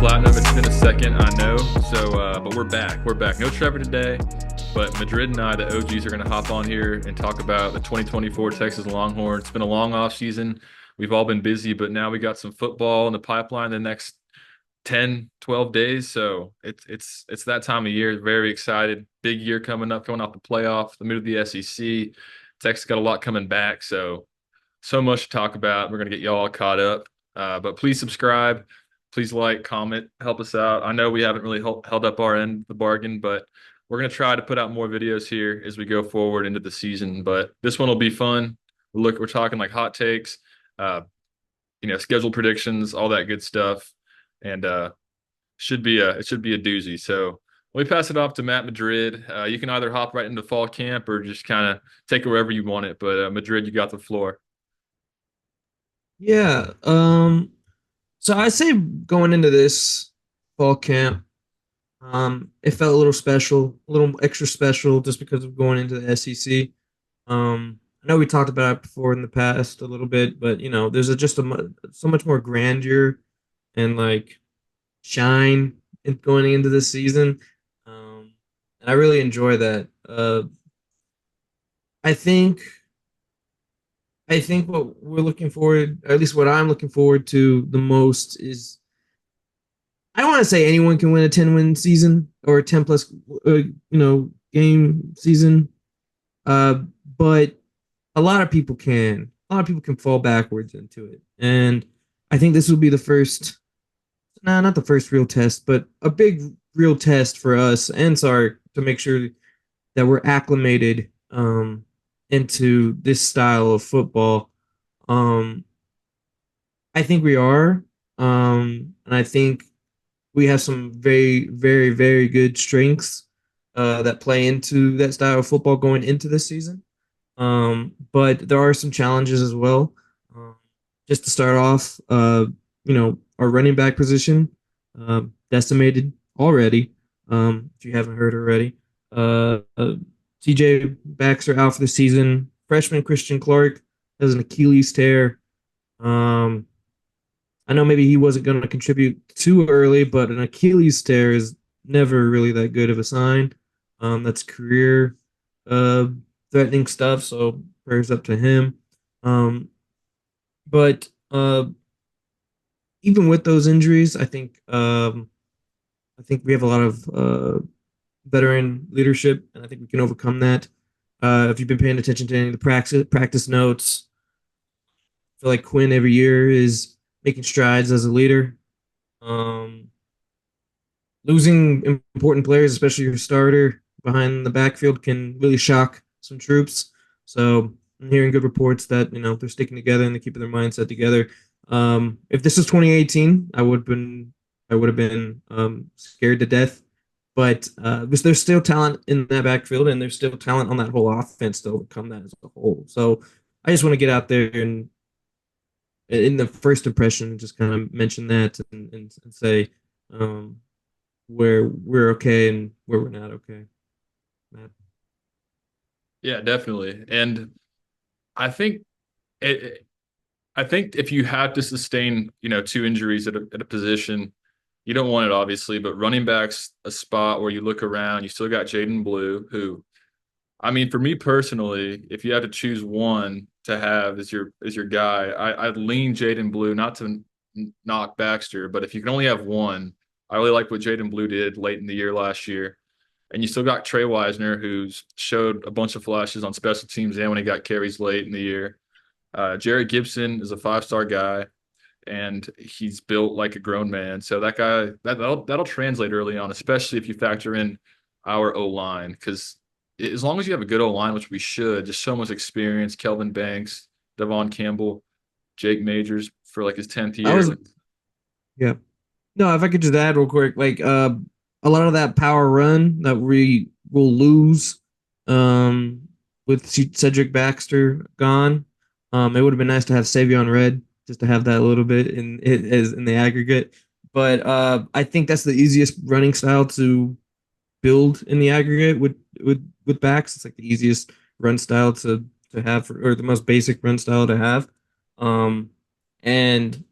Platinum. It's been a second, I know. But we're back. We're back. No Trevor today, but Madrid and I, the OGs, are going to hop on here and talk about the 2024 Texas Longhorns. It's been a long off season. We've all been busy, but now we got some football in the pipeline the next 10, 12 days. So it's that time of year. Very excited. Big year coming up, coming off the playoff, the move to the SEC. Texas got a lot coming back. So much to talk about. We're going to get y'all caught up. But please subscribe. Please like, comment, help us out. I know we haven't really held up our end of the bargain, but we're going to try to put out more videos here as we go forward into the season. But this one will be fun. We're talking like hot takes, schedule predictions, all that good stuff. And it should be a doozy. So let me pass it off to Matt Madrid. You can either hop right into fall camp or just kind of take it wherever you want it. But Madrid, you got the floor. Yeah. So I say going into this fall camp, it felt a little special, a little extra special just because of going into the SEC. I know we talked about it before in the past a little bit, but there's so much more grandeur and like shine going into this season. And I really enjoy that. I think I think what we're looking forward, or at least what I'm looking forward to the most is I don't want to say anyone can win a 10-win season or a 10 plus game season. Uh but a lot of people can. A lot of people can fall backwards into it. And I think this will be the first, nah, not the first real test, but a big real test for us and Sark to make sure that we're acclimated into this style of football. Um, I think we are, and I think we have some very, very, very good strengths that play into that style of football going into this season. But there are some challenges as well. Um, just to start off, our running back position decimated already. If you haven't heard already, TJ Baxter out for the season. Freshman Christian Clark has an Achilles tear. Um, I know maybe he wasn't going to contribute too early, but an Achilles tear is never really that good of a sign. That's career uh, threatening stuff. So prayers up to him. But even with those injuries, I think we have a lot of veteran leadership, and I think we can overcome that. If you've been paying attention to any of the practice notes, I feel like Quinn every year is making strides as a leader. Um, Losing important players, especially your starter behind the backfield, can really shock some troops. So I'm hearing good reports that they're sticking together and they're keeping their mindset together. If this was 2018, I would have been scared to death. But there's still talent in that backfield, and there's still talent on that whole offense to overcome that as a whole. So I just want to get out there and in the first impression, just kind of mention that and say um, where we're okay and where we're not okay. Matt. Yeah, definitely. And I think it, I think if you have to sustain, two injuries at a position, you don't want it obviously, but running back's a spot where you look around, you still got Jaden Blue, who, I mean, for me personally, if you had to choose one to have as your guy, I'd lean Jaden Blue, not to knock Baxter, but if you can only have one, I really like what Jaden Blue did late in the year last year. And you still got Trey Wisner, who's showed a bunch of flashes on special teams and when he got carries late in the year. Jared Gibson is a five-star guy, and he's built like a grown man. So that guy that'll translate early on, especially if you factor in our O line, because as long as you have a good O line, which we should, just so much experience. Kelvin Banks, Devon Campbell, Jake Majors for like his 10th I year. was Yeah. No, if I could just add real quick, like a lot of that power run that we will lose um with Cedric Baxter gone. It would have been nice to have Savion Red just to have that a little bit in it as in the aggregate. But I think that's the easiest running style to build in the aggregate with backs. It's like the easiest run style to have or the most basic run style to have. Um and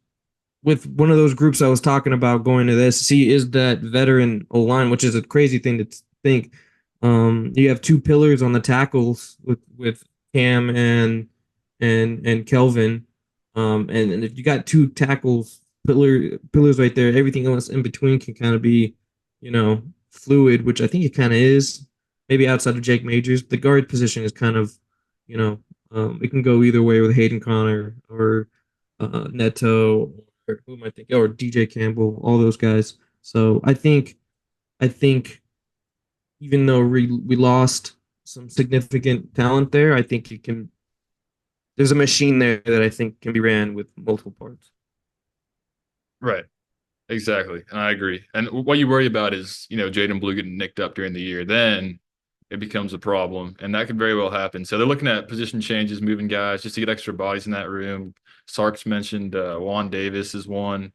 with one of those groups I was talking about going to the SEC is that veteran O line, which is a crazy thing to think. You have two pillars on the tackles with Cam and Kelvin, and if you got two tackles pillars right there, everything else in between can kind of be, you know, fluid, which I think it kind of is. Maybe outside of Jake Majors, the guard position is kind of, you know, it can go either way with Hayden Connor or Neto or who am I thinking? Or DJ Campbell, all those guys. So I think even though we lost some significant talent there, I think you can. There's a machine there that I think can be ran with multiple parts. Right. Exactly. And I agree. And what you worry about is, Jaden Blue getting nicked up during the year. Then it becomes a problem. And that could very well happen. So they're looking at position changes, moving guys just to get extra bodies in that room. Sark's mentioned Juan Davis is one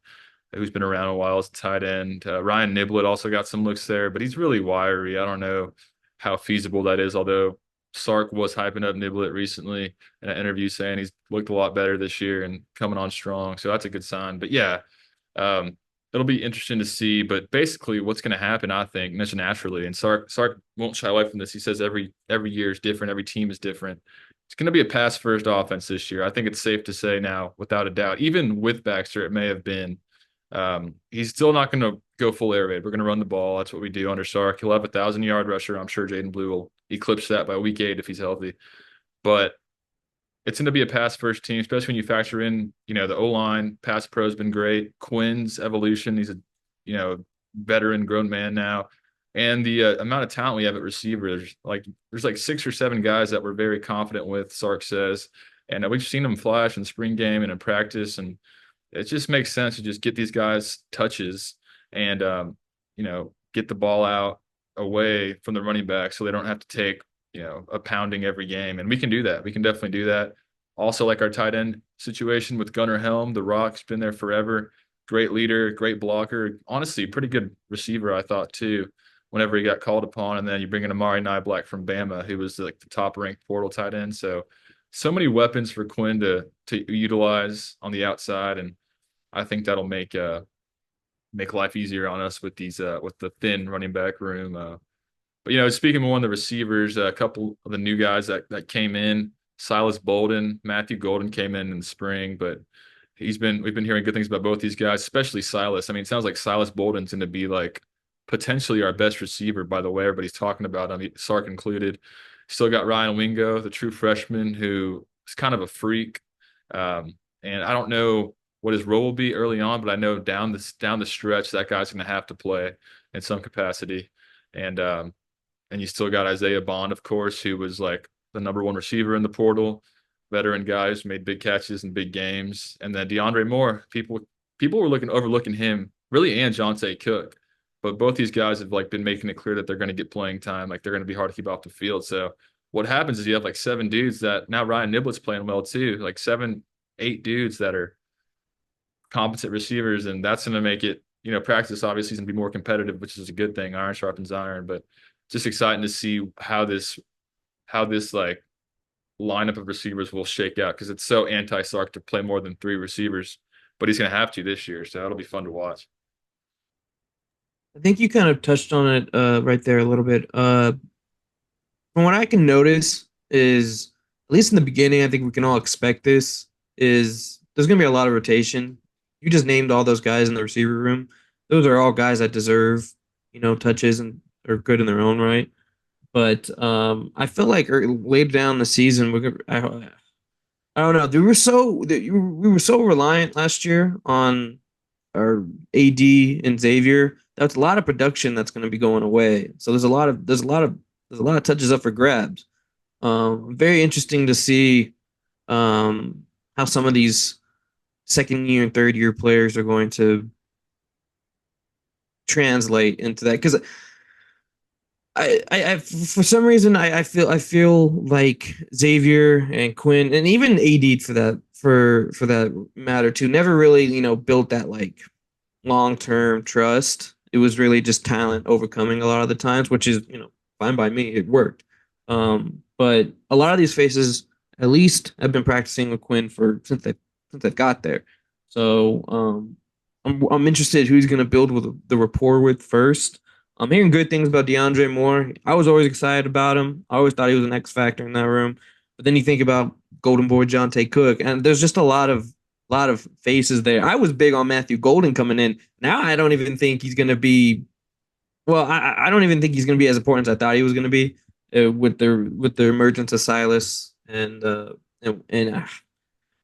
who's been around a while as a tight end. Ryan Niblett also got some looks there, but he's really wiry. I don't know how feasible that is, although Sark was hyping up Niblett recently in an interview saying he's looked a lot better this year and coming on strong. So that's a good sign. But yeah, um, it'll be interesting to see. But basically, what's going to happen, I think, and that's naturally, and Sark won't shy away from this. He says every year is different, every team is different. It's going to be a pass first offense this year. I think it's safe to say now, without a doubt. Even with Baxter, it may have been. He's still not going to go full air raid. We're going to run the ball. That's what we do under Sark. He'll have 1,000-yard rusher. I'm sure Jaden Blue will eclipse that by week 8 if he's healthy. But it's going to be a pass first team, especially when you factor in, the O line. Pass pro has been great. Quinn's evolution. He's a, veteran, grown man now, and the amount of talent we have at receiver. There's like 6 or 7 guys that we're very confident with. Sark says, and we've seen them flash in spring game and in practice, and it just makes sense to just get these guys touches and get the ball out away from the running back so they don't have to take a pounding every game. And we can do that. We can definitely do that. Also, like our tight end situation with Gunnar Helm, the Rock's been there forever. Great leader, great blocker. Honestly, pretty good receiver, I thought, too, whenever he got called upon. And then you bring in Amari Niblack from Bama, who was like the top ranked portal tight end. So many weapons for Quinn to utilize on the outside, and I think that'll make life easier on us with these with the thin running back room. But speaking of one of the receivers, a couple of the new guys that came in, Silas Bolden, Matthew Golden came in the spring, but we've been hearing good things about both these guys, especially Silas. I mean, it sounds like Silas Bolden's going to be like potentially our best receiver by the way everybody's talking about. I mean, Sark included. Still got Ryan Wingo, the true freshman, who is kind of a freak. And I don't know what his role will be early on, but I know down the stretch that guy's going to have to play in some capacity. And you still got Isaiah Bond, of course, who was like the number 1 receiver in the portal, veteran guy who's made big catches in big games. And then DeAndre Moore, people were overlooking him really, and Jonte Cook. But both these guys have like been making it clear that they're going to get playing time. Like they're going to be hard to keep off the field. So what happens is you have like 7 dudes that now Ryan Niblett's playing well too, like 7, 8 dudes that are competent receivers, and that's going to make it, practice obviously is going to be more competitive, which is a good thing. Iron sharpens iron, but just exciting to see how this like lineup of receivers will shake out, because it's so anti-Sark to play more than 3 receivers, but he's going to have to this year, so that'll be fun to watch. I think you kind of touched on it right there a little bit. From what I can notice is, at least in the beginning, I think we can all expect this, is there's going to be a lot of rotation. You just named all those guys in the receiver room. Those are all guys that deserve, touches and are good in their own right. But I feel like later down the season, I don't know. We were so reliant last year on our AD and Xavier. That's a lot of production that's going to be going away. So there's a lot of touches up for grabs. Very interesting to see how some of these second year and third year players are going to translate into that, because I for some reason I feel like Xavier and Quinn and even AD for that matter too never really built that like long-term trust. It was really just talent overcoming a lot of the times, which is fine by me. It worked. But a lot of these faces at least have been practicing with Quinn for since they got there. So I'm interested who's going to build with the rapport with first. I'm hearing good things about DeAndre Moore. I was always excited about him. I always thought he was an X factor in that room. But then you think about Golden Boy Jonte Cook, and there's just a lot of faces there. I was big on Matthew Golden coming in. Now I don't even think he's going to be. Well, I don't even think he's going to be as important as I thought he was going to be with the emergence of Silas and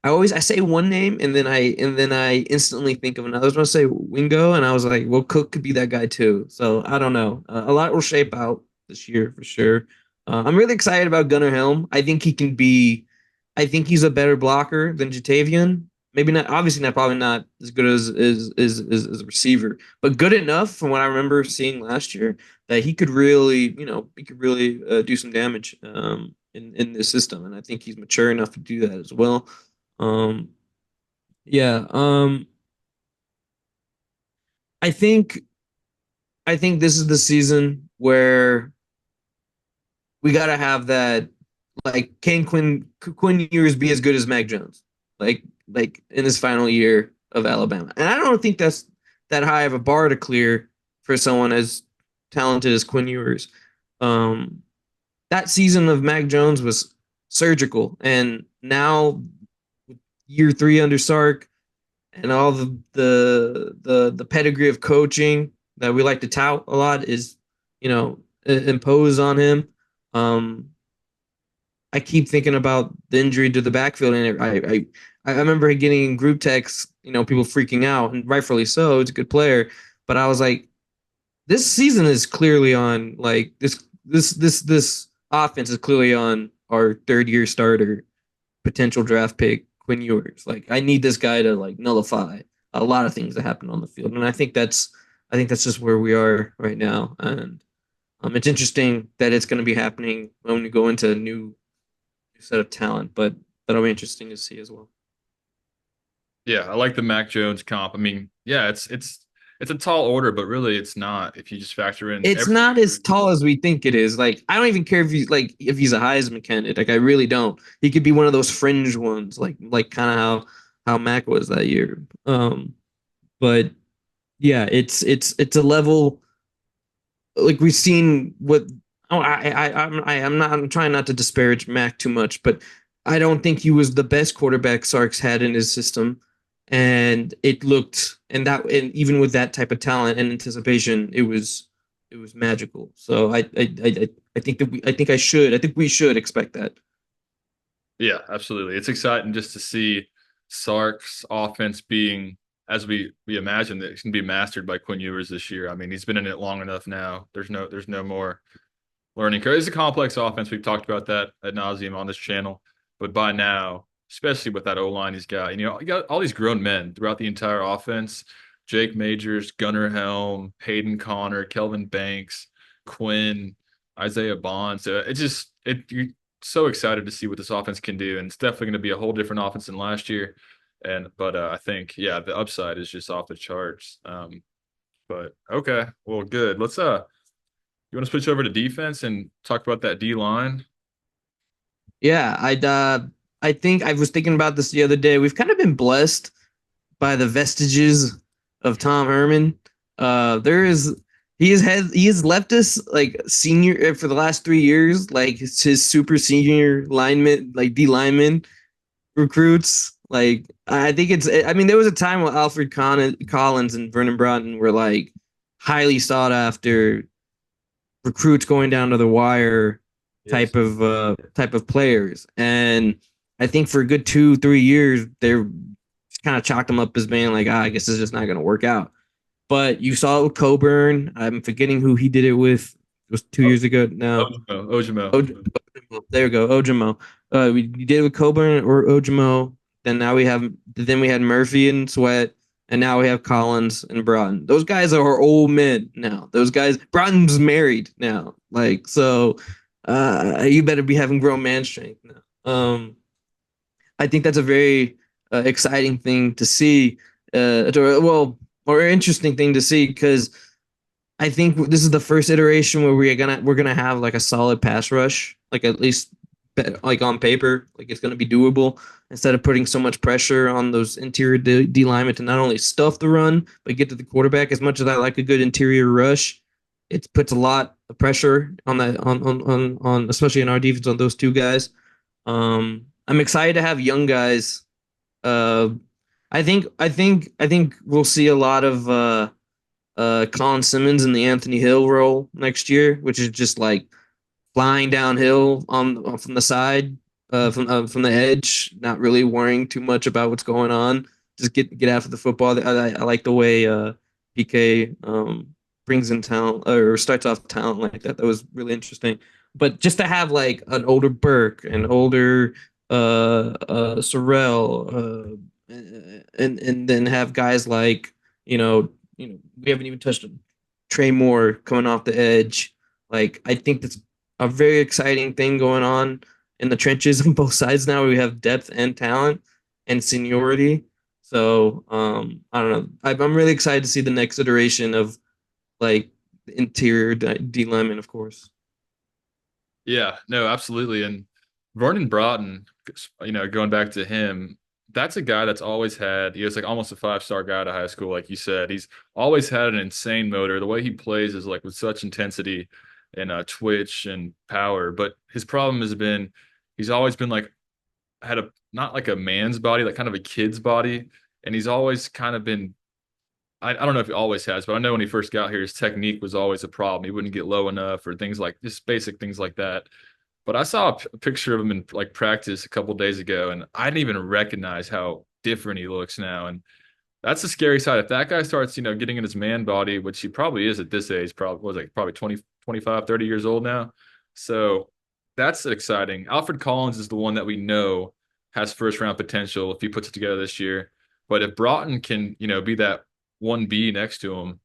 I say one name and then I instantly think of another. I was going to say Wingo, and I was like, well, Cook could be that guy too. So I don't know. A lot will shape out this year for sure. I'm really excited about Gunnar Helm. I think he can be. I think he's a better blocker than Jatavian. Maybe not. Obviously, not probably not as good as a receiver, but good enough from what I remember seeing last year that he could really do some damage in this system, and I think he's mature enough to do that as well. Um, yeah. I think I think this is the season where we gotta have that. Like, can Quinn Ewers be as good as Mac Jones? Like in his final year of Alabama, and I don't think that's that high of a bar to clear for someone as talented as Quinn Ewers. Um, that season of Mac Jones was surgical, and now year three under Sark, and all the pedigree of coaching that we like to tout a lot is, imposed on him. Um, I keep thinking about the injury to the backfield, and I remember getting group texts, people freaking out, and rightfully so. It's a good player, but I was like, this season is clearly on like this offense is clearly on our third year starter potential draft pick Quinn Ewers. Like, I need this guy to like nullify a lot of things that happen on the field, and I think that's just where we are right now. And it's interesting that it's going to be happening when we go into a new set of talent, but that'll be interesting to see as well. Yeah, I like the Mac Jones comp. I mean, yeah, it's a tall order, but really it's not if you just factor in It's everything. not as tall as we think it is. Like, I don't even care if he's a Heisman candidate. Like, I really don't. He could be one of those fringe ones, like kind of how Mac was that year. But yeah, it's a level like we've seen what. Oh, I'm trying not to disparage Mac too much, but I don't think he was the best quarterback Sark's had in his system, and it looked and even with that type of talent and anticipation, it was magical. So I think we should expect that. Yeah, absolutely. It's exciting just to see Sark's offense being as we imagine that it's gonna be mastered by Quinn Ewers this year. I mean, he's been in it long enough now. There's no more learning curve. It's a complex offense. We've talked about that ad nauseum on this channel. But by now, especially with that O line he's got, you got all these grown men throughout the entire offense. Jake Majors, Gunnar Helm, Hayden Connor, Kelvin Banks, Quinn, Isaiah Bond. So you're so excited to see what this offense can do. And it's definitely going to be a whole different offense than last year. But I think, yeah, the upside is just off the charts. But okay, well, good. You want to switch over to defense and talk about that D line? Yeah, I think I was thinking about this the other day. We've kind of been blessed by the vestiges of Tom Herman. There is he has left us like senior for the last 3 years, like his super senior lineman, like D lineman recruits. Like, I think I mean, there was a time when Collins and Vernon Broughton were like highly sought after recruits going down to the wire Yes. type of players. And I think for a good 2-3 years they're kind of chalked them up as being like, I guess it's just not going to work out. But you saw it with Coburn. I'm forgetting who he did it with. It was 2 years ago now. Ojimo. There we go, Ojimo. We did it with Coburn or Ojimo. Then we had Murphy and Sweat, and now we have Collins and Broughton. Those guys are old men now. Those guys, Broughton's married now. Like, so, you better be having grown man strength now. I think that's a very exciting thing to see. Or interesting thing to see because I think this is the first iteration where we're gonna have like a solid pass rush, like at least like on paper, like it's going to be doable instead of putting so much pressure on those interior D linemen to not only stuff the run but get to the quarterback. As much as I like a good interior rush, it puts a lot of pressure on that on especially in our defense on those two guys. I'm excited to have young guys. Uh, I think we'll see a lot of Colin Simmons in the Anthony Hill role next year, which is just like flying downhill on from the side, from the edge, not really worrying too much about what's going on. Just get after the football. I like the way PK brings in talent or starts off talent like that. That was really interesting. But just to have like an older Burke, an older Sorrell, and then have guys like we haven't even touched Trey Moore coming off the edge. Like I think that's a very exciting thing going on in the trenches on both sides now. We have depth and talent and seniority. So I don't know. I'm really excited to see the next iteration of like the interior D lineman, of course. Yeah, no, absolutely. And Vernon Broughton, going back to him, that's a guy that's always had, he was like almost a five-star guy out of high school, like you said. He's always had an insane motor. The way he plays is like with such intensity and twitch and power. But his problem has been he's always been like had a not like a man's body, like kind of a kid's body. And he's always kind of been I don't know if he always has, but I know when he first got here, his technique was always a problem. He wouldn't get low enough or things like just basic things like that. But I saw a picture of him in like practice a couple days ago, and I didn't even recognize how different he looks now. And that's the scary side. If that guy starts, getting in his man body, which he probably is at this age, probably 20, 25, 30 years old now. So that's exciting. Alfred Collins is the one that we know has first round potential if he puts it together this year. But if Broughton can, be that 1B next to him,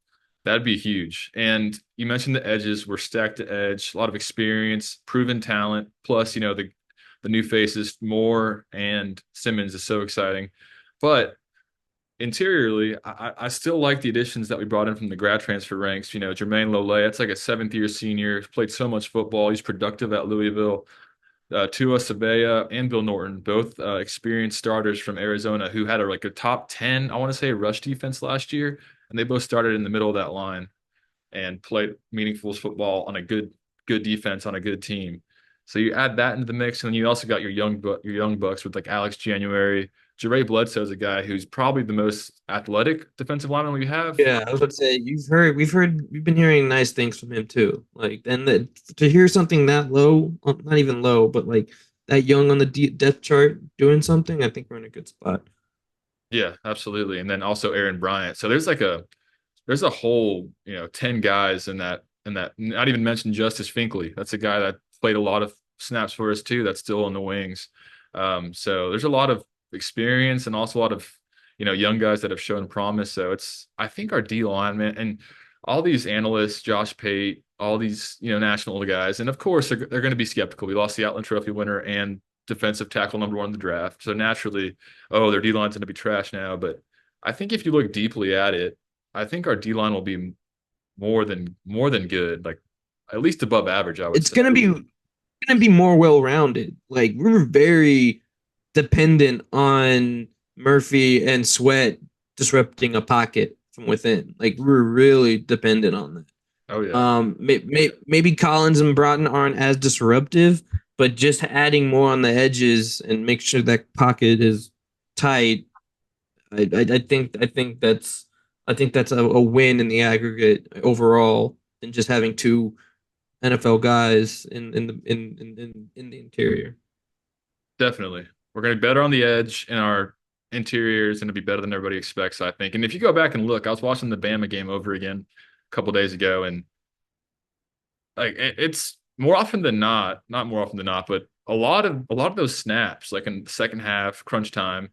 that'd be huge. And you mentioned the edges were stacked to edge, a lot of experience, proven talent, plus, the new faces, Moore and Simmons is so exciting. But interiorly, I still like the additions that we brought in from the grad transfer ranks. Jermaine Lole, that's like a seventh year senior, played so much football. He's productive at Louisville. Tua Sabea and Bill Norton, both experienced starters from Arizona who had like a top 10, I want to say, rush defense last year. And they both started in the middle of that line and played meaningful football on a good defense on a good team. So you add that into the mix, and then you also got your young bucks with like Alex January. Jare Bledsoe is a guy who's probably the most athletic defensive lineman we have. Yeah, I was about to say we've been hearing nice things from him too. Like, and to hear something that low, not even low, but like that young on the depth chart doing something, I think we're in a good spot. Yeah, absolutely. And then also Aaron Bryant. So there's a whole 10 guys in that not even mention Justice Finkley. That's a guy that played a lot of snaps for us too, that's still in the wings. So there's a lot of experience and also a lot of young guys that have shown promise. So I think our D line, man, and all these analysts, Josh Pate, all these national guys, and of course they're going to be skeptical. We lost the Outland Trophy winner and defensive tackle #1 in the draft, so naturally, oh, their D line's going to be trash now. But I think if you look deeply at it, I think our D line will be more than good, like at least above average, I would It's say. gonna be more well rounded. Like we're very dependent on Murphy and Sweat disrupting a pocket from within. Like we're really dependent on that. Oh yeah, Maybe Collins and Broughton aren't as disruptive, but just adding more on the edges and make sure that pocket is tight. I think that's a win in the aggregate overall than just having two NFL guys in the interior. definitely. We're going to be better on the edge, and our interior is going to be better than everybody expects, I think. And if you go back and look, I was watching the Bama game over again a couple days ago, and like it's more often than not more often than not, but a lot of those snaps, like in the second half, crunch time,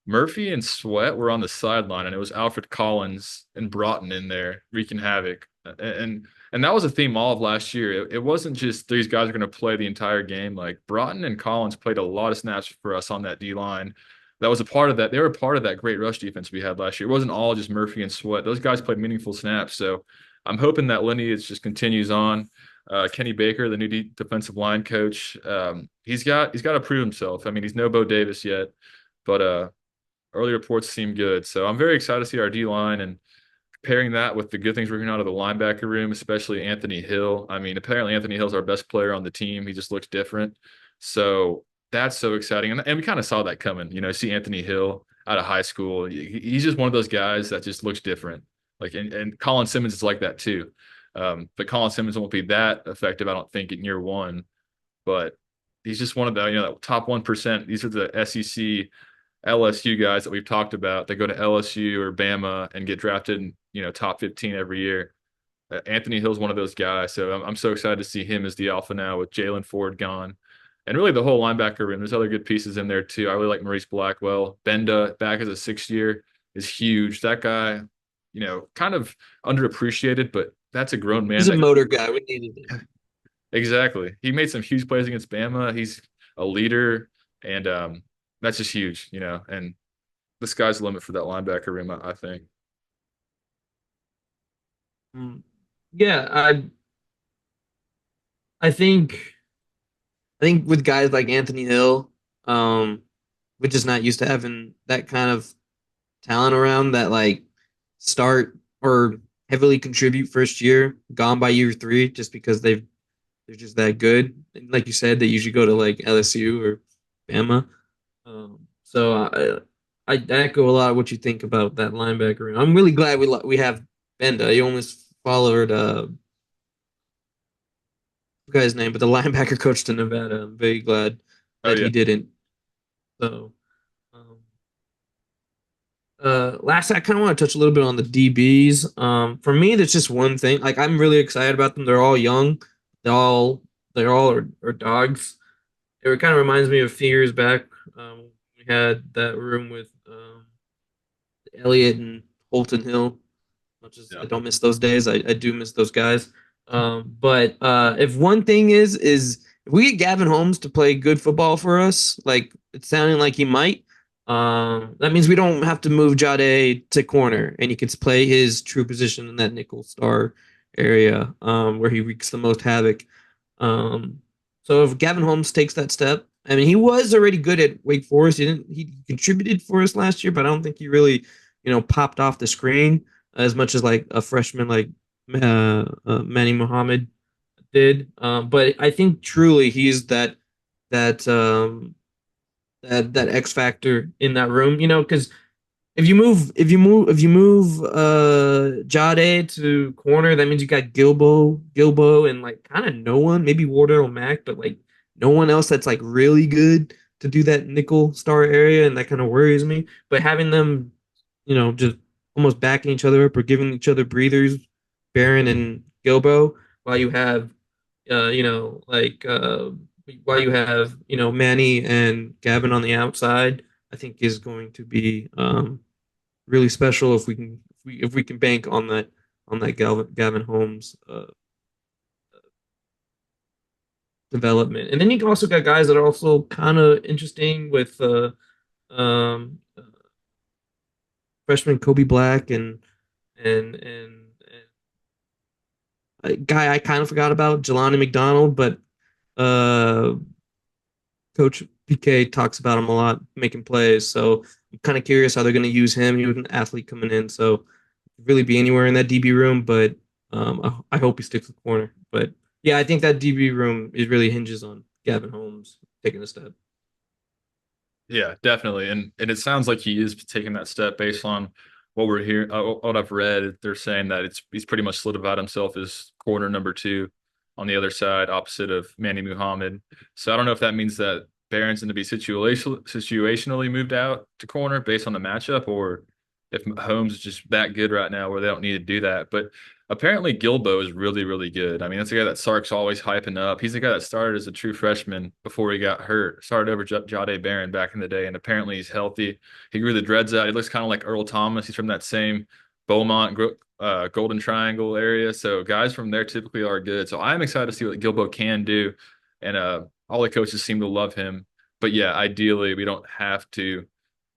Murphy and Sweat were on the sideline, and it was Alfred Collins and Broughton in there wreaking havoc. And that was a theme all of last year. It wasn't just these guys are going to play the entire game. Like Broughton and Collins played a lot of snaps for us on that D line. That was a part of that. They were a part of that great rush defense we had last year. It wasn't all just Murphy and Sweat. Those guys played meaningful snaps. So I'm hoping that lineage just continues on. Kenny Baker, the new defensive line coach. He's got to prove himself. I mean, he's no Bo Davis yet, but early reports seem good. So I'm very excited to see our D line and pairing that with the good things we're getting out of the linebacker room, especially Anthony Hill. I mean, apparently Anthony Hill's our best player on the team. He just looks different. So that's so exciting. And we kind of saw that coming. See Anthony Hill out of high school. He's just one of those guys that just looks different. Like, and Colin Simmons is like that too. But Colin Simmons won't be that effective, I don't think, in year one. But he's just one of the, that top 1%. These are the SEC LSU guys that we've talked about. They go to LSU or Bama and get drafted in, top 15 every year. Anthony Hill's one of those guys. So I'm so excited to see him as the alpha now with Jalen Ford gone. And really the whole linebacker room. There's other good pieces in there too. I really like Maurice Blackwell. Benda back as a 6th year is huge. That guy, kind of underappreciated, but that's a grown man He's a that motor guy. We needed him. exactly. He made some huge plays against Bama. He's a leader, and that's just huge. And the sky's the limit for that linebacker room, I think. Mm. Yeah, I think with guys like Anthony Hill, we're just not used to having that kind of talent around that like start or heavily contribute first year, gone by year three, just because they're just that good. And like you said, they usually go to like LSU or Bama. So I echo a lot of what you think about that linebacker. I'm really glad we have Benda. He almost followed guy's name, but the linebacker coach to Nevada. I'm very glad Oh that yeah. he didn't. So, um, last, I kind of want to touch a little bit on the DBs. For me, there's just one thing. Like, I'm really excited about them. They're all young. They're all are dogs. It kind of reminds me of a few years back. We had that room with Elliott and Holton Hill. Much as I Yeah. don't miss those days, I do miss those guys. But if one thing is if we get Gavin Holmes to play good football for us, like it's sounding like he might, that means we don't have to move Jade to corner, and he can play his true position in that nickel star area, where he wreaks the most havoc. Um, so if Gavin Holmes takes that step, I mean, he was already good at Wake Forest. He contributed for us last year, but I don't think he really, popped off the screen as much as like a freshman like Manny Muhammad did. But I think truly he's that that X factor in that room. Because if you move Jade to corner, that means you got Gilbo, and like kind of no one, maybe Wardell Mack, but like no one else that's like really good to do that nickel star area, and that kind of worries me. But having them, just almost backing each other up or giving each other breathers, Barron and Gilbo, while you have, like while you have, Manny and Gavin on the outside, I think is going to be really special if we can bank on that Gavin Holmes development. And then you also got guys that are also kind of interesting with um, freshman Kobe Black and a guy I kind of forgot about, Jelani McDonald, but uh, Coach PK talks about him a lot, making plays. So I'm kind of curious how they're going to use him. He was an athlete coming in, so really be anywhere in that DB room. But I hope he sticks with corner. But yeah, I think that DB room is really hinges on Gavin Holmes taking a step. Yeah, definitely. And it sounds like he is taking that step based on what we're hearing, what I've read. They're saying that he's pretty much solidified himself as corner number 2 on the other side, opposite of Manny Muhammad. So I don't know if that means that Barron's going to be situationally moved out to corner based on the matchup, or if Holmes is just that good right now where they don't need to do that. But apparently Gilbo is really, really good. I mean, that's the guy that Sark's always hyping up. He's the guy that started as a true freshman before he got hurt. Started over Jade Barron back in the day, and apparently he's healthy. He grew the dreads out. He looks kind of like Earl Thomas. He's from that same Beaumont, Golden Triangle area. So guys from there typically are good. So I'm excited to see what Gilbo can do, and all the coaches seem to love him. But yeah, ideally we don't have to,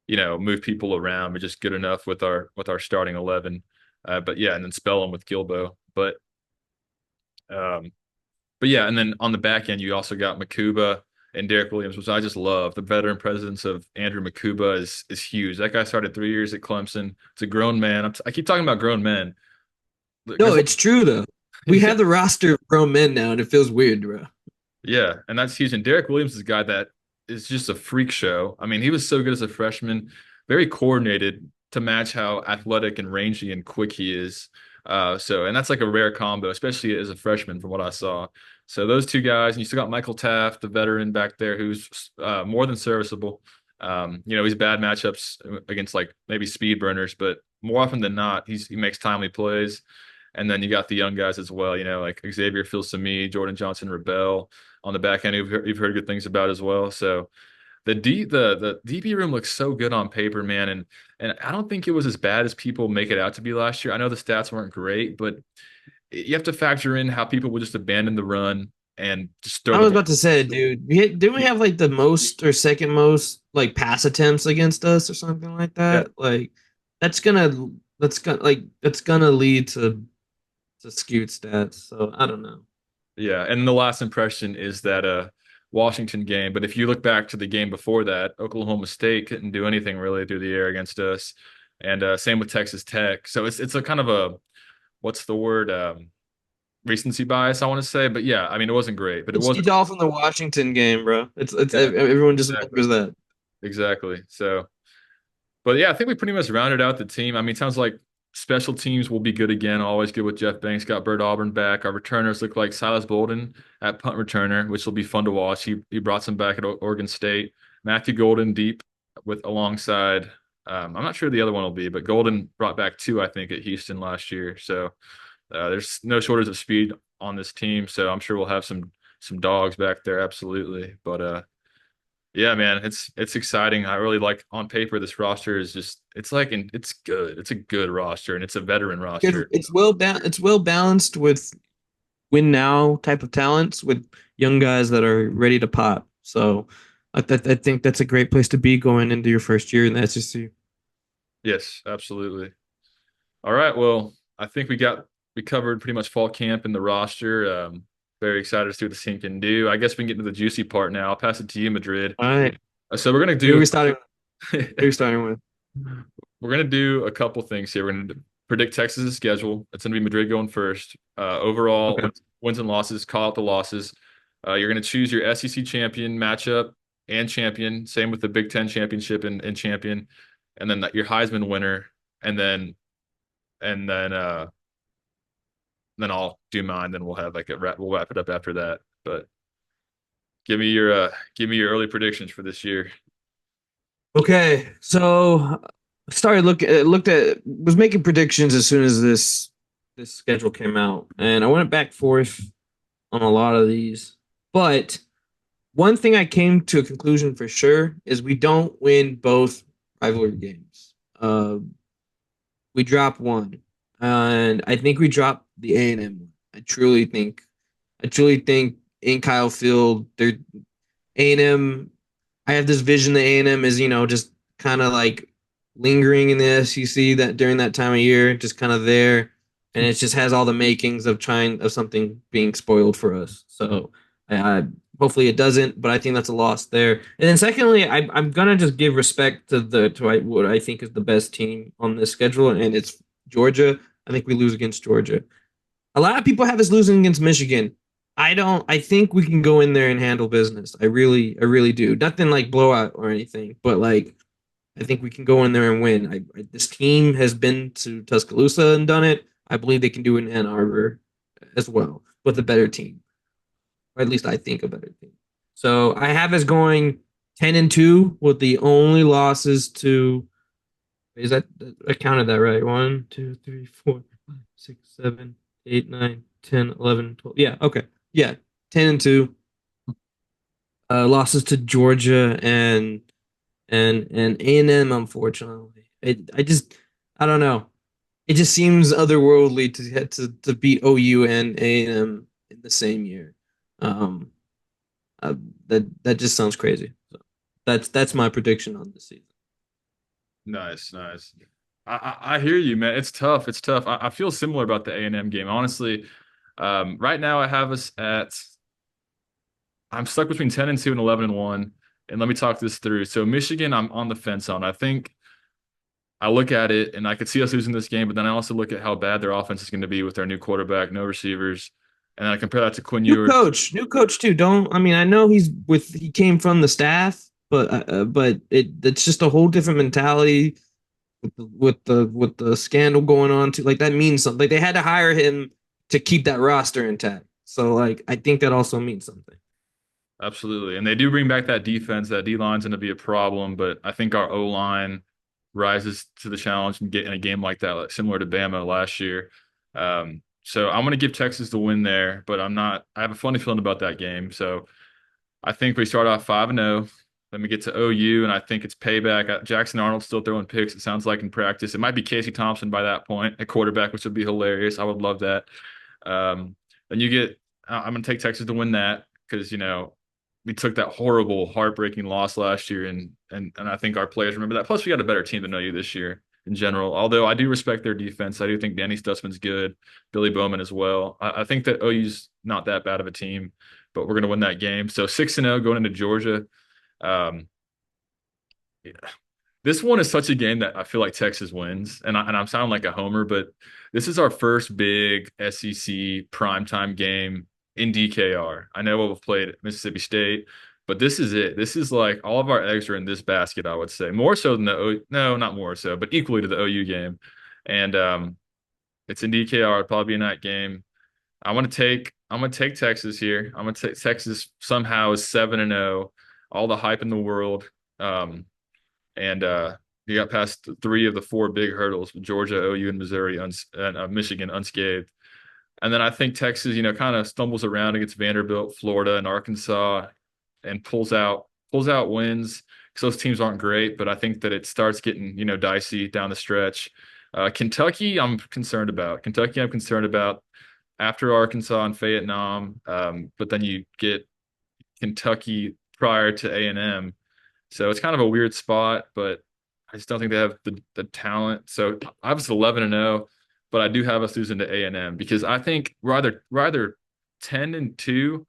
move people around. We're just good enough with our starting 11. But yeah, and then spell them with Gilbo. But um, but yeah, and then on the back end, you also got Makuba and Derek Williams, which I just love. The veteran presence of Andrew Makuba is huge. That guy started 3 years at Clemson. It's a grown man. I keep talking about grown men. No, There's it's true though. We yeah, have the roster of grown men now, and it feels weird, bro. yeah, and that's huge. And Derek Williams is a guy that is just a freak show. I mean, he was so good as a freshman, very coordinated to match how athletic and rangy and quick he is. And that's like a rare combo, especially as a freshman, from what I saw. So those two guys, and you still got Michael Taft, the veteran back there, who's more than serviceable. He's bad matchups against like maybe speed burners, but more often than not, he makes timely plays. And then you got the young guys as well, like Xavier Filsaime, Jordan Johnson Rebel on the back end, you've heard good things about as well. So the DB room looks so good on paper, man, and I don't think it was as bad as people make it out to be last year. I know the stats weren't great, but you have to factor in how people would just abandon the run and just throw I the was ball. about to say, dude, didn't we have like the most or second most like pass attempts against us or something like Yeah, that? Like that's gonna lead to skewed stats. So I don't know. yeah. And the last impression is that Washington game. But if you look back to the game before that, Oklahoma State couldn't do anything really through the air against us, and same with Texas Tech. So it's a kind of a what's the word? Recency bias, I want to say. But yeah, I mean, it wasn't great, but it It's wasn't. all from the Washington game, bro. It's Yeah, everyone just exactly. remembers that. Exactly. So, but yeah, I think we pretty much rounded out the team. I mean, it sounds like special teams will be good again. Always good with Jeff Banks. Got Bert Auburn back. Our returners look like Silas Bolden at punt returner, which will be fun to watch. He brought some back at Oregon State. Matthew Golden deep with alongside. I'm not sure who the other one will be, but Golden brought back two, I think, at Houston last year. So there's no shortage of speed on this team. So I'm sure we'll have some dogs back there, absolutely. But yeah, man, it's exciting. I really like on paper this roster is just it's good. It's a good roster and it's a veteran roster. It's well balanced with win now type of talents with young guys that are ready to pop. So I think that's a great place to be going into your first year in the SEC. Yes, absolutely. All right, well, I think we covered pretty much fall camp and the roster. Very excited to see what the team can do. I guess we can get into the juicy part now. I'll pass it to you, Madrid. All right. So we're gonna Who are do we starting? Who are we starting with? we're gonna do a couple things here. We're gonna predict Texas's schedule. It's gonna be Madrid going first. Overall Okay. wins and losses. Call out the losses. You're gonna choose your SEC champion matchup and champion. Same with the Big Ten championship and champion, and then your Heisman winner, and then I'll do mine. Then we'll have like we'll wrap it up after that. But give me your early predictions for this year. Okay. So started looked at was making predictions as soon as this schedule came out, and I went back forth on a lot of these. But one thing I came to a conclusion for sure is we don't win both rivalry games. We drop one, and I think we drop the A&M one. I truly think in Kyle Field, they're A&M. I have this vision that A&M is, just kind of like lingering in the SEC that during that time of year, just kind of there, and it just has all the makings of something being spoiled for us. So I hopefully it doesn't, but I think that's a loss there. And then secondly, I'm gonna just give respect to what I think is the best team on this schedule, and it's Georgia. I think we lose against Georgia. A lot of people have us losing against Michigan. I don't. I think we can go in there and handle business. I really do. Nothing like blowout or anything, but like I think we can go in there and win. This team has been to Tuscaloosa and done it. I believe they can do it in Ann Arbor as well with a better team, or at least I think a better team. So I have us going 10-2 with the only losses to. Is that I counted that right? 1, 2, 3, 4, 5, 6, 7, 8, 9, 10, 11, 12. Yeah, okay. Yeah, 10-2. Losses to Georgia and A&M, unfortunately. I don't know. It just seems otherworldly to beat OU and A&M in the same year. Um, uh, that just sounds crazy. So that's my prediction on this season. Nice, nice. I hear you, man. It's tough. It's tough. I feel similar about the A&M game. Honestly, Right now, I have us at. I'm stuck between 10-2 and 11-1. And let me talk this through. So Michigan, I'm on the fence on. I think I look at it and I could see us losing this game, but then I also look at how bad their offense is going to be with their new quarterback, no receivers, and I compare that to Quinn Ewers. New coach too. Don't I mean I know he came from the staff, but it's just a whole different mentality with the scandal going on too. Like that means something. Like they had to hire him to keep that roster intact. So like I think that also means something. Absolutely. And they do bring back that defense. That D line's going to be a problem, but I think our O line rises to the challenge and get in a game like that, like similar to Bama last year. So I'm going to give Texas the win there, but I have a funny feeling about that game. So I think we start off 5-0. Then we get to OU, and I think it's payback. Jackson Arnold's still throwing picks, it sounds like, in practice. It might be Casey Thompson by that point at quarterback, which would be hilarious. I would love that. Um, then I'm going to take Texas to win that because, we took that horrible, heartbreaking loss last year, and I think our players remember that. Plus, we got a better team than OU this year in general. Although I do respect their defense, I do think Danny Stutzman's good, Billy Bowman as well. I think that OU's not that bad of a team, but we're going to win that game. So 6-0 going into Georgia. Um, yeah. This one is such a game that I feel like Texas wins, and I'm sounding like a homer, but this is our first big SEC primetime game in DKR. I know we've played at Mississippi State, but this is it. This is like all of our eggs are in this basket, I would say. More so than no, not more so, but equally to the OU game. And it's in DKR. It'll probably be in that game. I'm gonna take Texas here. I'm gonna take Texas somehow is 7-0, all the hype in the world. And you got past three of the four big hurdles: Georgia, OU, and Missouri, and Michigan unscathed. And then I think Texas, kind of stumbles around against Vanderbilt, Florida, and Arkansas, and pulls out wins because those teams aren't great. But I think that it starts getting dicey down the stretch. Kentucky, I'm concerned about after Arkansas and Fayetteville. But then you get Kentucky prior to A&M. So it's kind of a weird spot, but I just don't think they have the talent. So I was 11-0, but I do have us losing to A&M because I think we're either 10-2.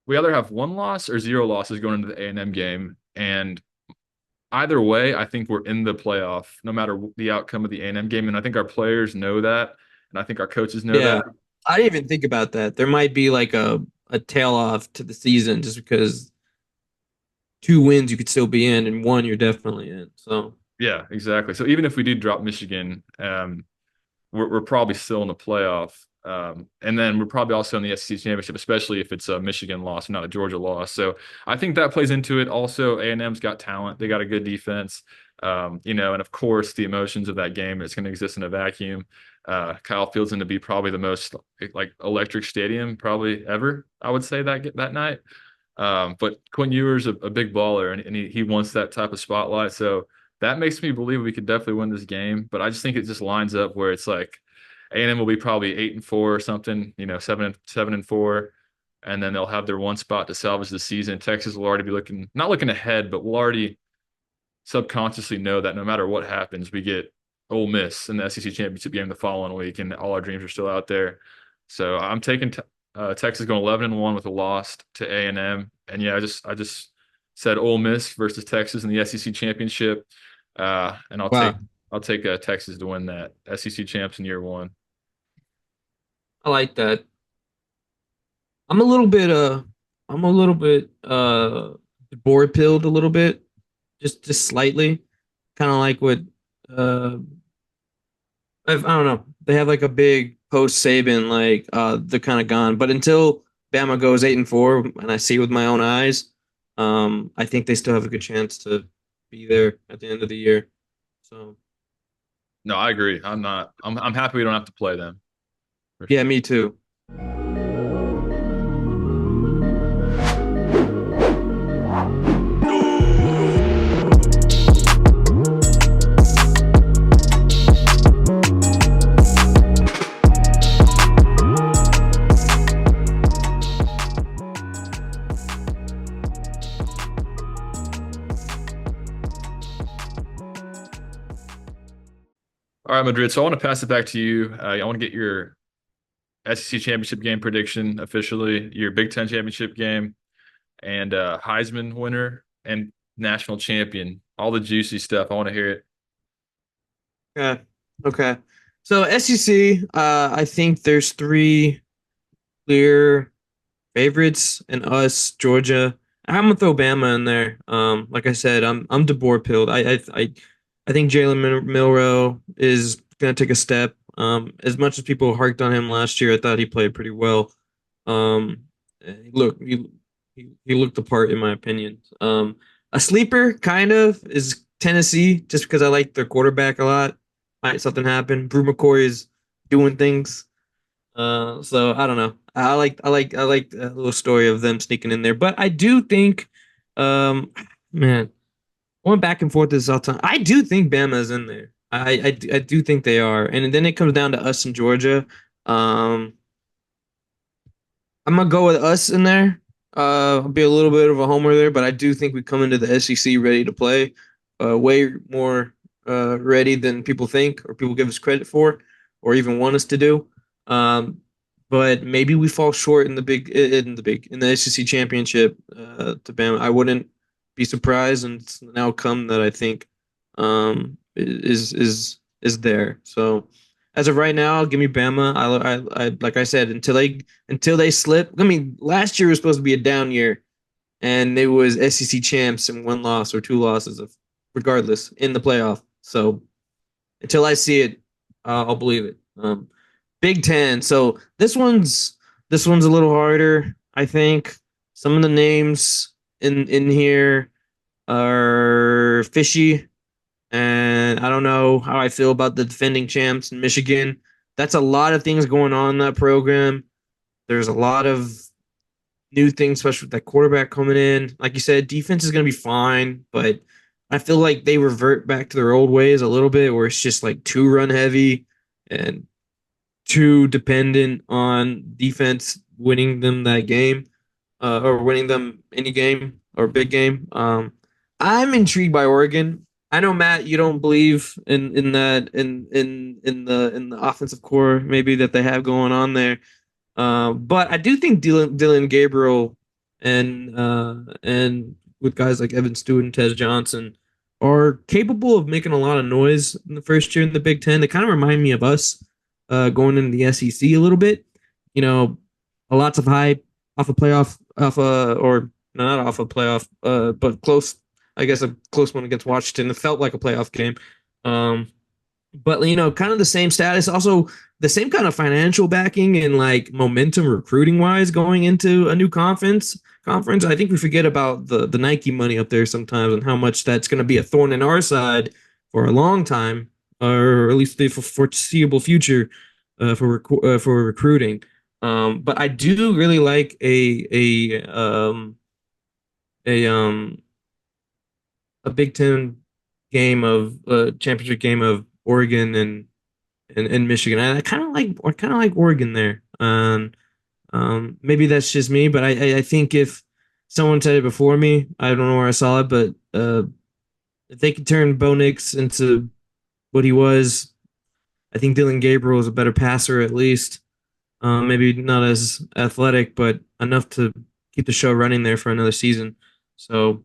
We either have one loss or zero losses going into the A&M game, and either way, I think we're in the playoff no matter the outcome of the A&M game, and I think our players know that, and I think our coaches know Yeah, that. I didn't even think about that. There might be like a tail off to the season just because two wins you could still be in, and one you're definitely in. So Yeah, exactly. So even if we do drop Michigan, we're probably still in the playoff. And then we're probably also in the SEC championship, especially if it's a Michigan loss, not a Georgia loss. So I think that plays into it. Also, A&M's got talent; they got a good defense. And of course, the emotions of that game is going to exist in a vacuum. Kyle Field's going to be probably the most like electric stadium probably ever. I would say that night. But Quinn Ewers a big baller, and he wants that type of spotlight. So that makes me believe we could definitely win this game. But I just think it just lines up where it's like A&M will be probably 8-4 or something, 7-4, and then they'll have their one spot to salvage the season. Texas will already be not looking ahead, but we'll already subconsciously know that no matter what happens, we get Ole Miss in the SEC championship game the following week, and all our dreams are still out there. So I'm taking Texas going 11-1 with a loss to A&M, and yeah, I just said Ole Miss versus Texas in the SEC championship, and wow, I'll take Texas to win that SEC champs in year one. I like that. I'm a little bit I'm a little bit board pilled a little bit, just slightly, kind of like what uh I don't know. They have like a big post Saban like they're kind of gone. But until Bama goes 8-4, and I see with my own eyes, I think they still have a good chance to be there at the end of the year. So No, I agree. I'm happy we don't have to play them. For yeah, sure. me too. All right, Madrid. So I want to pass it back to you. I want to get SEC championship game prediction officially, your Big Ten championship game, and Heisman winner and national champion. All the juicy stuff. I want to hear it. Okay. Okay. So SEC, I think there's three clear favorites and us, Georgia. I'm gonna throw Bama in there. Like I said, I'm DeBoer pilled. I think Jalen Milroe is gonna take a step. As much as people harked on him last year, I thought he played pretty well. Um, look, he looked the part in my opinion. A sleeper kind of is Tennessee, just because I like their quarterback a lot. Might something happen. Brew McCoy is doing things. So I don't know. I like a little story of them sneaking in there, but I do think, um, man, going back and forth this all time. I do think Bama's in there. I do think they are, and then it comes down to us in Georgia. Um, I'm gonna go with us in there. I'll be a little bit of a homer there, but I do think we come into the SEC ready to play, way more ready than people think or people give us credit for, or even want us to do. Um, but maybe we fall short in the SEC championship to Bama. I wouldn't be surprised, and it's an outcome that I think is there. So as of right now, give me Bama. I like I said until they slip. I mean, last year was supposed to be a down year, and it was SEC champs and one loss or two losses of regardless in the playoff. So until I see it, I'll believe it. Big Ten. So this one's a little harder. I think some of the names in here are fishy, and I don't know how I feel about the defending champs in Michigan. That's a lot of things going on in that program. There's a lot of new things, especially with that quarterback coming in. Like you said, defense is going to be fine, but I feel like they revert back to their old ways a little bit, where it's just like too run heavy and too dependent on defense winning them that game, or winning them any game or big game. I'm intrigued by Oregon. I know Matt, you don't believe in that in the offensive core maybe that they have going on there. But I do think Dylan Gabriel and with guys like Evan Stewart and Tez Johnson are capable of making a lot of noise in the first year in the Big Ten. They kind of remind me of us going into the SEC a little bit. You know, lots of hype off a playoff, off a or not off a playoff, but close. I guess a close one against Washington. It felt like a playoff game. Um, but kind of the same status, also the same kind of financial backing and like momentum recruiting wise going into a new conference. I think we forget about the Nike money up there sometimes and how much that's going to be a thorn in our side for a long time, or at least the foreseeable future, for recruiting. But I do really like a a Big Ten game of championship game of Oregon and Michigan. I kind of like Oregon there. Maybe that's just me, but I think if someone said it before me, I don't know where I saw it, but if they could turn Bo Nix into what he was, I think Dylan Gabriel is a better passer at least. Maybe not as athletic, but enough to keep the show running there for another season. So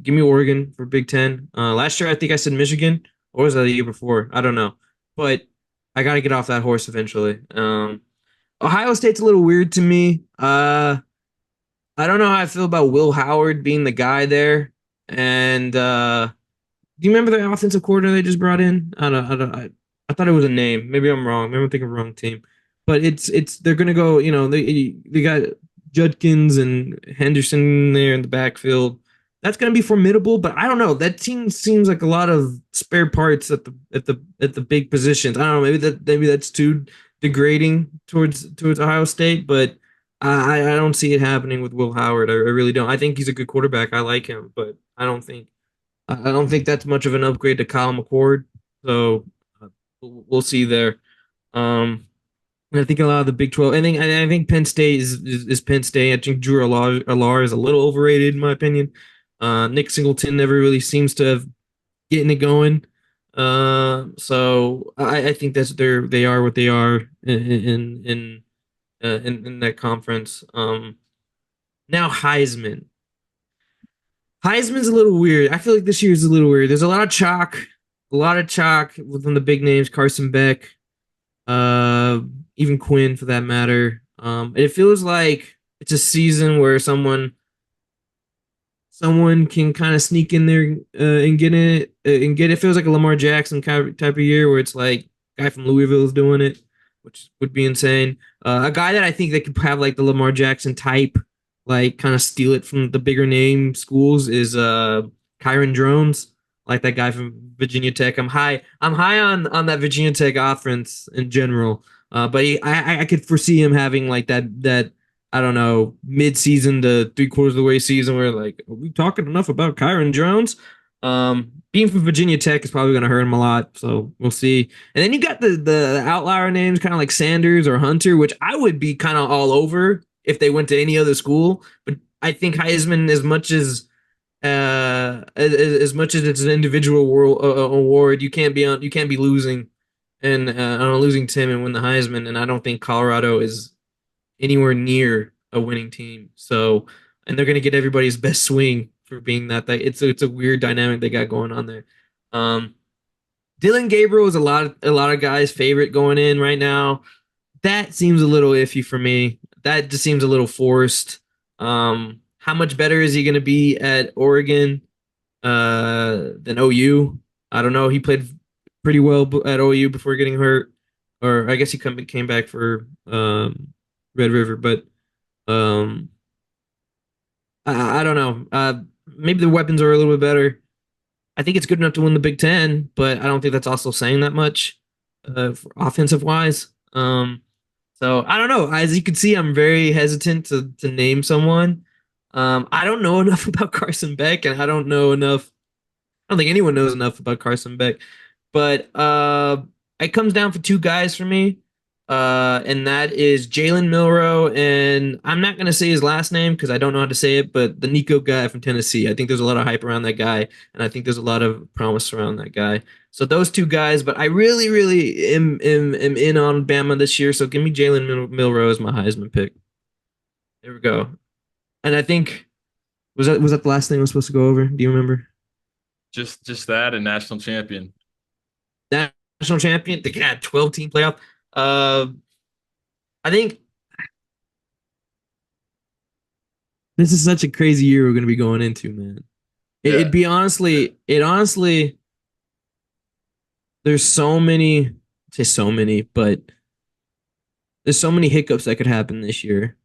give me Oregon for Big Ten. Last year, I think I said Michigan, or was that the year before? I don't know. But I got to get off that horse eventually. Ohio State's a little weird to me. I don't know how I feel about Will Howard being the guy there. And do you remember the offensive coordinator they just brought in? I thought it was a name. Maybe I'm wrong. Maybe I'm thinking of the wrong team. But it's they're gonna go. They got Judkins and Henderson there in the backfield. That's gonna be formidable. But I don't know. That team seems like a lot of spare parts at the big positions. I don't know. Maybe that's too degrading towards Ohio State. But I don't see it happening with Will Howard. I really don't. I think he's a good quarterback. I like him, but I don't think that's much of an upgrade to Kyle McCord. So we'll see there. Um, and I think a lot of the Big 12. I think Penn State is Penn State. I think Drew Alar is a little overrated in my opinion. Nick Singleton never really seems to have getting it going. So I think they are what they are in in that conference. Now Heisman. Heisman's a little weird. I feel like this year's a little weird. There's a lot of chalk within the big names. Carson Beck, uh, even Quinn for that matter. It feels like it's a season where someone can kind of sneak in there and get it and get it. Feels like a Lamar Jackson kind of type of year where it's like guy from Louisville is doing it, which would be insane. A guy that I think that could have like the Lamar Jackson type, like kind of steal it from the bigger name schools is Kyron Drones, like that guy from Virginia Tech. I'm high on that Virginia Tech offense in general. But I could foresee him having like that I don't know, mid-season to three-quarters of the way season where like, are we talking enough about Kyron Jones? Being from Virginia Tech is probably going to hurt him a lot, so we'll see. And then you got the outlier names, kind of like Sanders or Hunter, which I would be kind of all over if they went to any other school. But I think Heisman, as much as it's an individual world award, you can't be losing and on a losing team and win the Heisman. And I don't think Colorado is anywhere near a winning team. So, and they're going to get everybody's best swing for being that. It's a weird dynamic they got going on there. Um, Dylan Gabriel is a lot of guys' favorite going in right now. That seems a little iffy for me. That just seems a little forced. How much better is he going to be at Oregon than OU? I don't know. He played pretty well at OU before getting hurt, or I guess came back for Red River, but um, I don't know. Maybe the weapons are a little bit better. I think it's good enough to win the Big Ten, but I don't think that's also saying that much offensive wise. So I don't know. As you can see, I'm very hesitant to name someone. I don't know enough about Carson Beck, and I don't know enough. I don't think anyone knows enough about Carson Beck. But it comes down for two guys for me. And that is Jalen Milrow, and I'm not gonna say his last name because I don't know how to say it, but the Nico guy from Tennessee. I think there's a lot of hype around that guy, and I think there's a lot of promise around that guy. So those two guys, but I really am in on Bama this year. So give me Milrow as my Heisman pick. There we go. And I think was that the last thing I was supposed to go over? Do you remember? Just that and national champion. National champion. They got 12-team playoff. Uh, I think this is such a crazy year we're going to be going into, man. Yeah. It honestly, there's so many, say so many, but there's so many hiccups that could happen this year.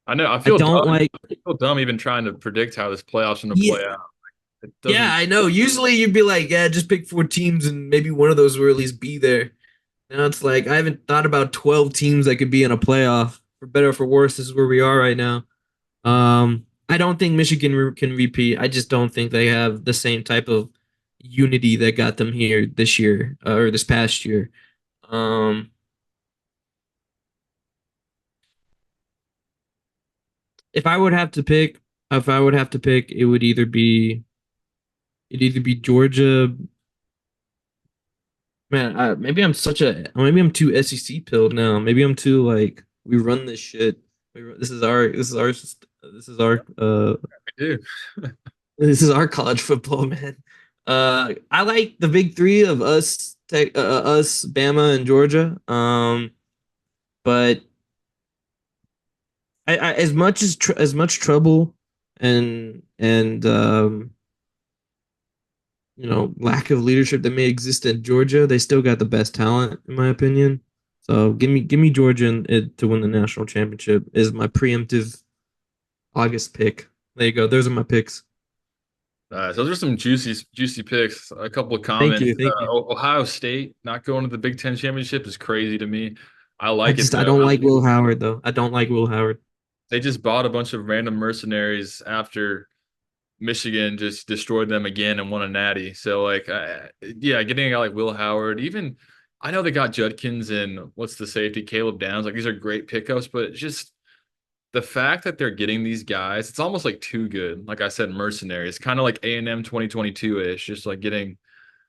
I know. I don't like, I feel dumb even trying to predict how this playoff's going to yeah, play out. It yeah, doesn't. I know. Usually you'd be like, yeah, just pick four teams and maybe one of those will at least be there. Now it's like, I haven't thought about 12 teams that could be in a playoff. For better or for worse, this is where we are right now. I don't think Michigan can repeat. I just don't think they have the same type of unity that got them here this year or this past year. Um, if I would have to pick, if I would have to pick, it'd either be Georgia. Man, maybe I'm too SEC pilled now. Maybe I'm too like we run this shit. This is our We do. this is our college football, man. I like the big three of us, Bama, and Georgia. But as much as much trouble and lack of leadership that may exist at Georgia, they still got the best talent, in my opinion. So give me Georgia to win the national championship is my preemptive August pick. There you go. Those are my picks. So those are some juicy picks. A couple of Thank comments. you. Thank you. Ohio State not going to the Big Ten championship is crazy to me. I like it I though. don't like Will Howard though. I don't like Will Howard. They just bought a bunch of random mercenaries after Michigan just destroyed them again and won a natty. So like, yeah, getting a guy like Will Howard, even I know they got Judkins and what's the safety, Caleb Downs. Like these are great pickups, but just the fact that they're getting these guys, it's almost like too good. Like I said, mercenaries, kind of like A&M 2022 ish, just like getting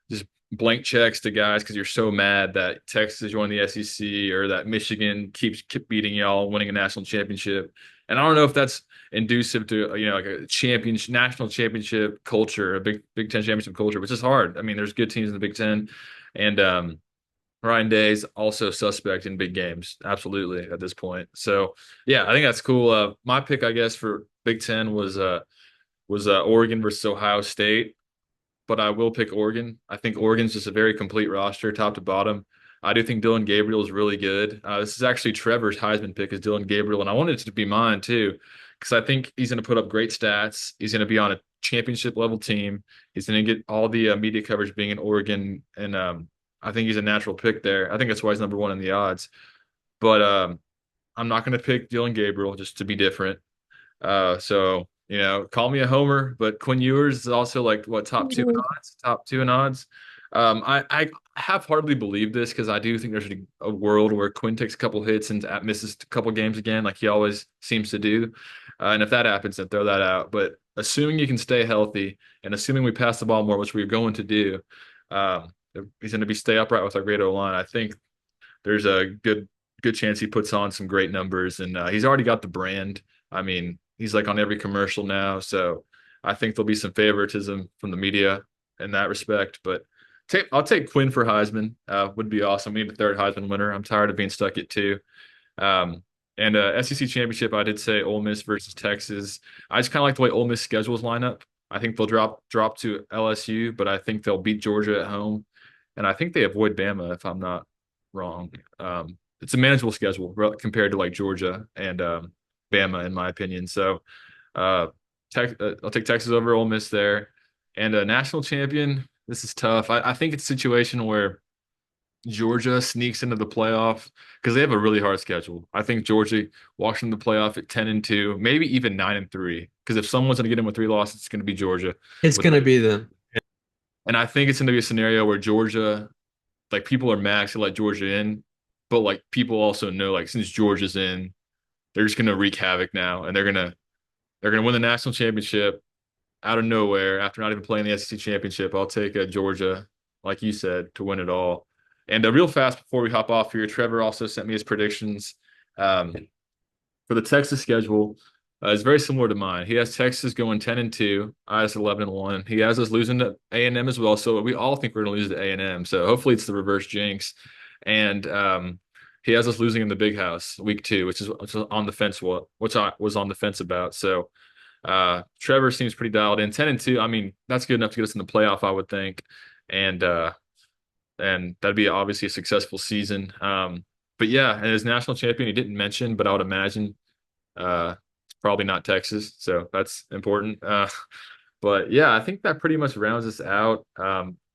just blank checks to guys because you're so mad that Texas joined the SEC or that Michigan keep beating y'all, winning a national championship. And I don't know if that's inducive to like a championship, national championship culture, a Big Ten championship culture, which is hard. I mean, there's good teams in the Big Ten, and Ryan Day's also suspect in big games, absolutely at this point. So yeah, I think that's cool. My pick, I guess, for Big Ten was Oregon versus Ohio State, but I will pick Oregon. I think Oregon's just a very complete roster, top to bottom. I do think Dylan Gabriel is really good. This is actually Trevor's Heisman pick is Dylan Gabriel, and I wanted it to be mine too, because I think he's going to put up great stats. He's going to be on a championship level team. He's going to get all the media coverage being in Oregon, and I think he's a natural pick there. I think that's why he's number one in the odds. But I'm not going to pick Dylan Gabriel just to be different. So call me a homer, but Quinn Ewers is also like what top two in odds. I have hardly believed this because I do think there's a world where Quinn takes a couple hits and misses a couple games again, like he always seems to do. And if that happens, then throw that out. But assuming you can stay healthy and assuming we pass the ball more, which we're going to do, he's going to be stay upright with our great O line. I think there's a good chance he puts on some great numbers, and he's already got the brand. I mean, he's like on every commercial now, so I think there'll be some favoritism from the media in that respect. But I'll take Quinn for Heisman. Would be awesome. We need a third Heisman winner. I'm tired of being stuck at two. Um, and SEC championship, I did say Ole Miss versus Texas. I just kind of like the way Ole Miss schedules line up. I think they'll drop to LSU, but I think they'll beat Georgia at home, and I think they avoid Bama if I'm not wrong. It's a manageable schedule compared to like Georgia and Bama, in my opinion. So I'll take Texas over Ole Miss there. And a national champion, this is tough. I think it's a situation where Georgia sneaks into the playoff because they have a really hard schedule. I think Georgia walks into the playoff at 10-2, maybe even 9-3. Because if someone's going to get in with three losses, it's going to be Georgia. It's going to be them. And I think it's going to be a scenario where Georgia, like people are mad to let Georgia in, but like people also know like since Georgia's in, they're just going to wreak havoc now, and they're gonna win the national championship out of nowhere after not even playing the SEC championship. I'll take Georgia, like you said, to win it all. And real fast before we hop off here, Trevor also sent me his predictions for the Texas schedule. It's very similar to mine. He has Texas going 10-2. I has 11-1. He has us losing to A&M as well. So we all think we're going to lose to A&M. So hopefully it's the reverse jinx. And he has us losing in the Big House week 2, which is on the fence. Which I was on the fence about. So Trevor seems pretty dialed in. 10-2. I mean, that's good enough to get us in the playoff, I would think. And that'd be obviously a successful season. But yeah, and as national champion, he didn't mention, but I would imagine it's probably not Texas, so that's important. But yeah, I think that pretty much rounds us out.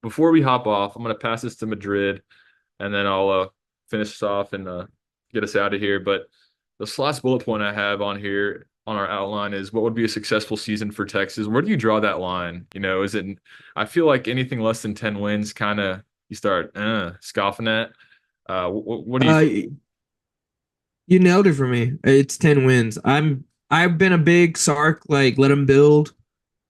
Before we hop off, I'm going to pass this to Madrid, and then I'll finish this off and get us out of here. But the last bullet point I have on here on our outline is what would be a successful season for Texas. Where do you draw that line? Is it? I feel like anything less than 10 wins, kind of you start scoffing at. What do you think? You nailed it for me. It's 10 wins. I've been a big Sark, like let him build.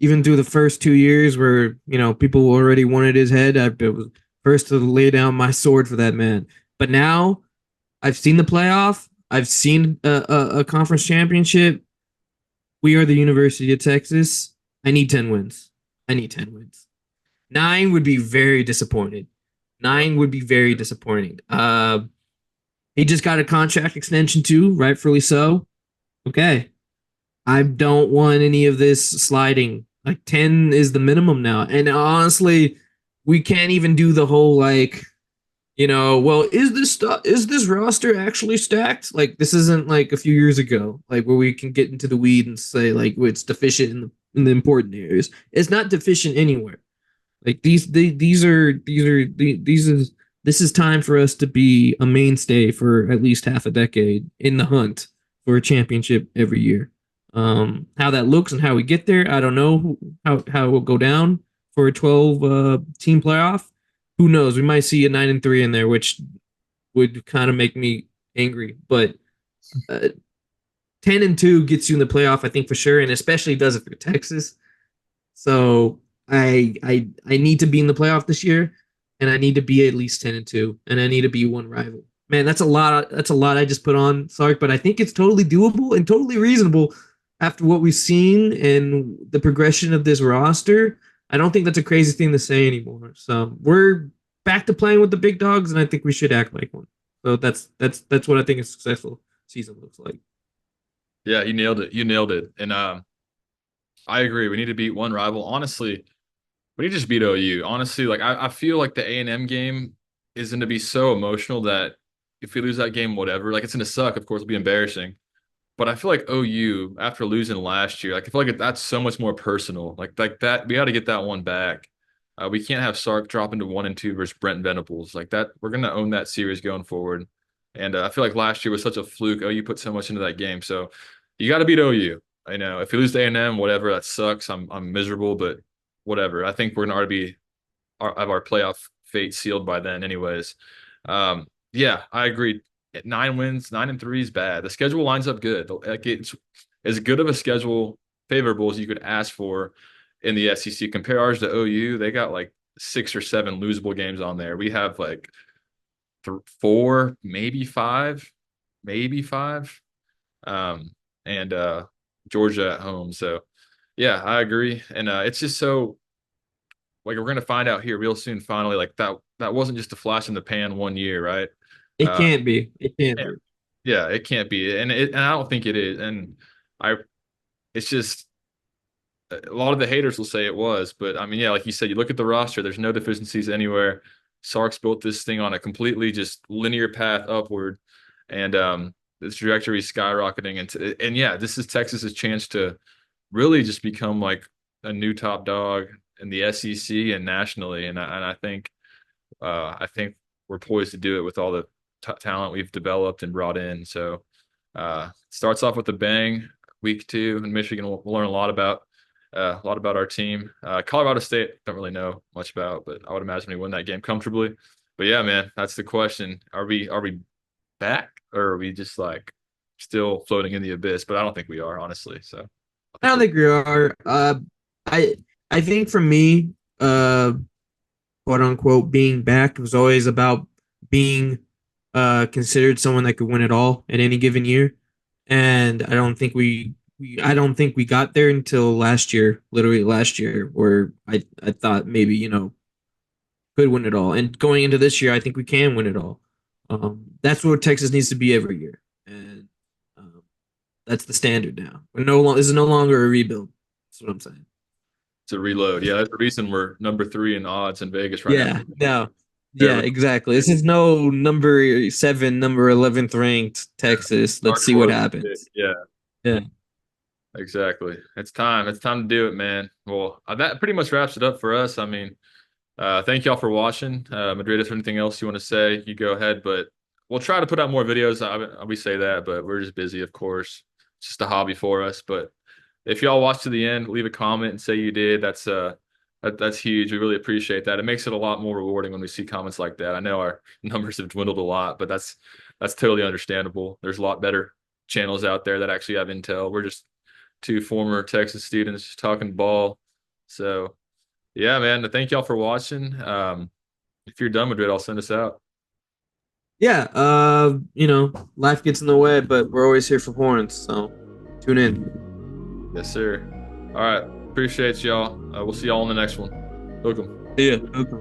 Even through the first 2 years where, people already wanted his head, I was first to lay down my sword for that man. But now I've seen the playoff. I've seen a conference championship. We are the University of Texas. I need 10 wins. I need 10 wins. 9 would be very disappointed. 9 would be very disappointing. He just got a contract extension too, rightfully so. Okay. I don't want any of this sliding. Like 10 is the minimum now. And honestly, we can't even do the whole well, is this roster actually stacked? Like this isn't like a few years ago, like where we can get into the weed and say like it's deficient in the important areas. It's not deficient anywhere. Like this is time for us to be a mainstay for at least half a decade in the hunt for a championship every year. How that looks and how we get there, I don't know how it will go down for a 12 team playoff. Who knows? We might see a 9-3 in there, which would kind of make me angry. But 10-2 gets you in the playoff, I think for sure, and especially does it for Texas. So I need to be in the playoff this year. and I need to be at least 10-2, and I need to be one rival. Man, that's a lot. That's a lot I just put on Sark, but I think it's totally doable and totally reasonable after what we've seen and the progression of this roster. I don't think that's a crazy thing to say anymore. So we're back to playing with the big dogs, and I think we should act like one. So that's what I think a successful season looks like. Yeah, you nailed it. You nailed it. And I agree. We need to beat one rival. Honestly, we need to just beat OU. Honestly, like I feel like the A&M game is going to be so emotional that if we lose that game, whatever, like it's going to suck. Of course, it'll be embarrassing. But I feel like OU, after losing last year, like I feel like that's so much more personal. Like that, we got to get that one back. We can't have Sark drop into 1-2 versus Brent Venables like that. We're gonna own that series going forward. And I feel like last year was such a fluke. OU put so much into that game, so you got to beat OU. I know if you lose to A&M, whatever, that sucks. I'm miserable, but whatever. I think we're gonna already be have our playoff fate sealed by then, anyways. Yeah, I agree. At 9 wins, 9-3 is bad. The schedule lines up good. Like it's as good of a schedule, favorable as you could ask for in the SEC. Compare ours to OU, they got like 6 or 7 losable games on there. We have like four, maybe five, um, and Georgia at home. So yeah, I agree. And it's just so like we're gonna find out here real soon. Finally, like that wasn't just a flash in the pan one year, right? It Uh, can't be. It can't yeah, be. yeah, it can't be, and I don't think it is. And I, it's just a lot of the haters will say it was, but I mean, yeah, like you said, you look at the roster. There's no deficiencies anywhere. Sark's built this thing on a completely just linear path upward, and the trajectory is skyrocketing. And yeah, this is Texas's chance to really just become like a new top dog in the SEC and nationally. And I think we're poised to do it with all the talent we've developed and brought in. So starts off with a bang. Week 2 in Michigan, we'll learn a lot about our team. Colorado State, don't really know much about, but I would imagine we win that game comfortably. But yeah, man, that's the question. Are we back, or are we just like still floating in the abyss? But I don't think we are, honestly. So I I think don't we're think we are. I I think for me, quote unquote, being back was always about being considered someone that could win it all at any given year. And I don't think we got there until last year, literally last year, where I thought maybe, could win it all. And going into this year, I think we can win it all. That's what Texas needs to be every year. And that's the standard now. This is no longer a rebuild. That's what I'm saying. it's a reload. Yeah, that's the reason we're number 3 in odds in Vegas right now. Yeah, no. Yeah, Barely exactly. This is no number 7, number 11th ranked Texas. Let's dark see what horse. happens. Yeah. Yeah. Exactly. It's time. It's time to do it, man. Well, that pretty much wraps it up for us. I mean, thank y'all for watching. Madrid, if there's anything else you want to say, you go ahead. But we'll try to put out more videos. We say that, but we're just busy, of course. It's just a hobby for us. But if y'all watch to the end, leave a comment and say you did. That's huge. We really appreciate that. It makes it a lot more rewarding when we see comments like that. I know our numbers have dwindled a lot, but that's totally understandable. There's a lot better channels out there that actually have intel. We're just 2 former Texas students just talking ball. So yeah, man. Thank y'all for watching. If you're done with it, I'll send us out. Yeah, life gets in the way, but we're always here for horns, so tune in. Yes, sir. All right. Appreciate y'all. We'll see y'all on the next one. Welcome. See ya. Okay.